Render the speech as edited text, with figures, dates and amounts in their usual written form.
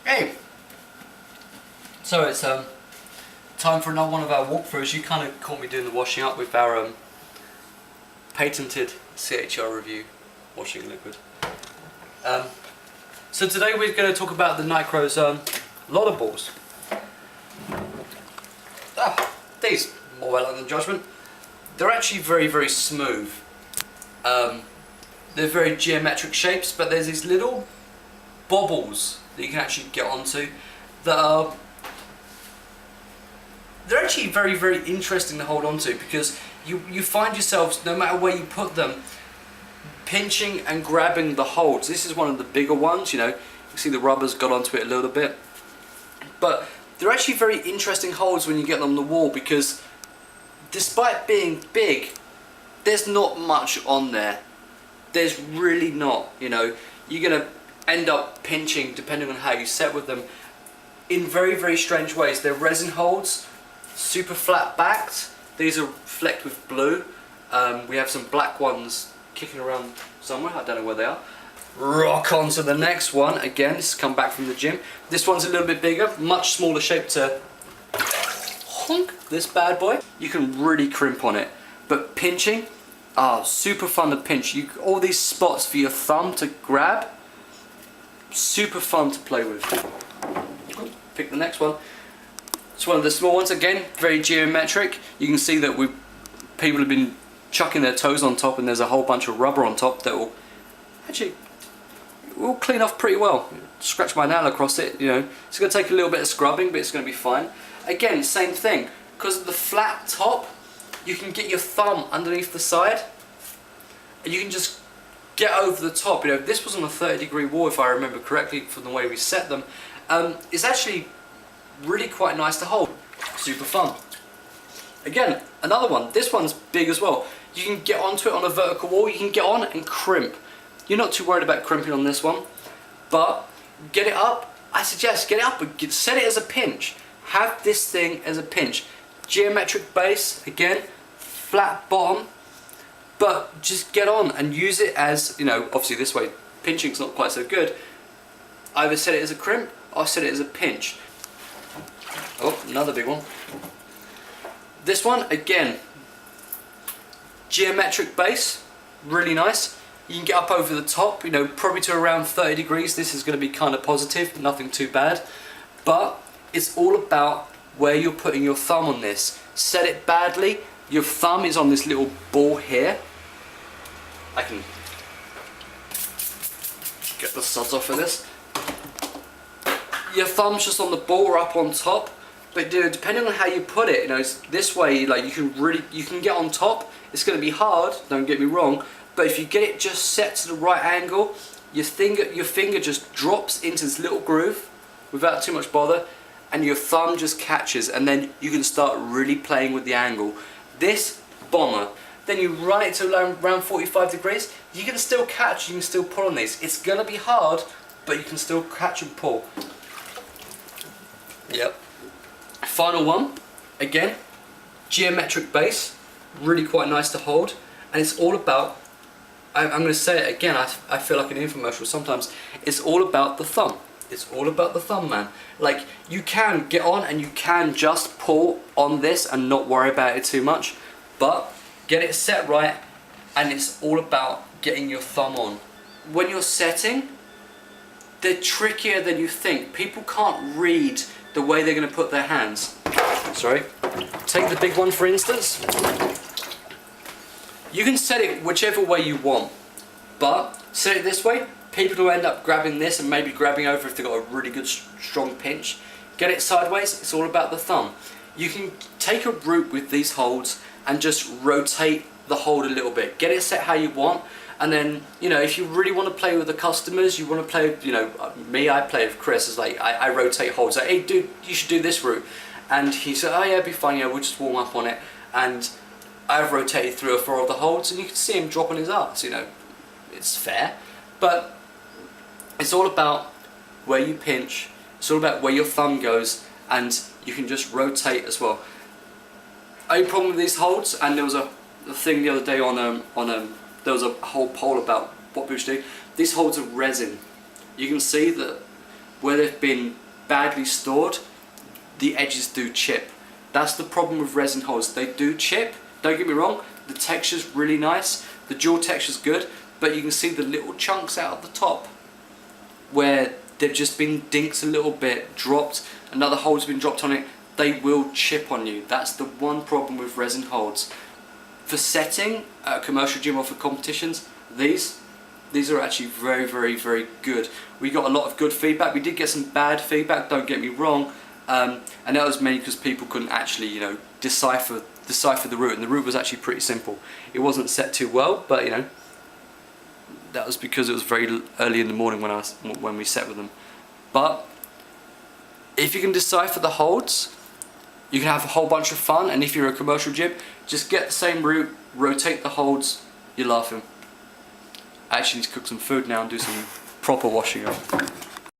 Hey! So it's time for another one of our walkthroughs. You kind of caught me doing the washing up with our patented CHR review washing liquid. So today we're going to talk about the Nicros Lotta balls. These, more well than judgment, they're actually very smooth. They're very geometric shapes, but there's these little bobbles that you can actually get onto that are they're actually very interesting to hold on to, because you find yourselves, no matter where you put them, pinching and grabbing the holds. This is one of the bigger ones, you know, you can see the rubber's got onto it a little bit, but they're actually very interesting holds when you get them on the wall, because despite being big, there's not much on there. There's really not, you know, you're going to end up pinching, depending on how you set with them, in very strange ways. They're resin holds, super flat backed. These are flecked with blue. We have some black ones kicking around somewhere, I don't know where they are. Rock on to the next one. Again, this has come back from the gym. This one's a little bit bigger, much smaller shape to honk this bad boy. You can really crimp on it, but pinching, super fun to pinch. All these spots for your thumb to grab, super fun to play with. Pick the next one. It's one of the small ones, again, very geometric. You can see that people have been chucking their toes on top, and there's a whole bunch of rubber on top that will actually clean off pretty well. Scratch my nail across it, you know. It's going to take a little bit of scrubbing, but it's going to be fine. Again, same thing. Because of the flat top, you can get your thumb underneath the side, and you can just get over the top. You know, this was on a 30-degree wall, if I remember correctly, from the way we set them. It's actually really quite nice to hold. Super fun. Again, another one. This one's big as well. You can get onto it on a vertical wall. You can get on and crimp. You're not too worried about crimping on this one, but get it up. I suggest get it up and set it as a pinch. Have this thing as a pinch. Geometric base, again, flat bottom, but just get on and use it as, you know, obviously this way pinching's not quite so good. Either set it as a crimp or set it as a pinch. Oh, another big one. This one, again, geometric base, really nice. You can get up over the top, you know, probably to around 30 degrees. This is going to be kind of positive, nothing too bad. But it's all about where you're putting your thumb on this. Set it badly, your thumb is on this little ball here. I can get the suds off of this. Your thumb's just on the ball or up on top, but depending on how you put it, you know, this way, like you can get on top. It's going to be hard, don't get me wrong, but if you get it just set to the right angle, your finger just drops into this little groove without too much bother, and your thumb just catches, and then you can start really playing with the angle. This bomber. Then you run it to around 45 degrees, you can still catch, you can still pull on these. It's going to be hard, but you can still catch and pull. Yep. Final one, again, geometric base, really quite nice to hold, and it's all about, I'm going to say it again, I feel like an infomercial sometimes, it's all about the thumb. It's all about the thumb, man. Like, you can get on and you can just pull on this and not worry about it too much, but get it set right, and it's all about getting your thumb on. When you're setting, they're trickier than you think. People can't read the way they're going to put their hands. Sorry. Take the big one for instance. You can set it whichever way you want, but set it this way, people will end up grabbing this and maybe grabbing over if they've got a really good strong pinch. Get it sideways, it's all about the thumb. You can take a route with these holds and just rotate the hold a little bit. Get it set how you want, and then, you know, if you really want to play with the customers, you want to play, you know, I play with Chris, it's like, I rotate holds, like, hey dude, you should do this route. And he said, oh yeah, it'd be fine, yeah, we'll just warm up on it. And I've rotated 3 or 4 of the holds, and you can see him drop on his arse, you know. It's fair, but it's all about where you pinch, it's all about where your thumb goes, and you can just rotate as well. Only problem with these holds, and there was a thing the other day there was a whole poll about what people should do. These holds are resin. You can see that where they've been badly stored, the edges do chip. That's the problem with resin holds. They do chip, don't get me wrong, the texture's really nice, the dual texture's good, but you can see the little chunks out of the top where they've just been dinked a little bit, dropped, another hole's been dropped on it, they will chip on you. That's the one problem with resin holds. For setting at a commercial gym or for competitions, these are actually very, very, very good. We got a lot of good feedback. We did get some bad feedback, don't get me wrong, and that was mainly because people couldn't actually, you know, decipher the route, and the route was actually pretty simple. It wasn't set too well, but you know, that was because it was very early in the morning when we set with them. But if you can decipher the holds, you can have a whole bunch of fun. And if you're a commercial gym, just get the same route, rotate the holds, you're laughing. I actually need to cook some food now and do some proper washing up.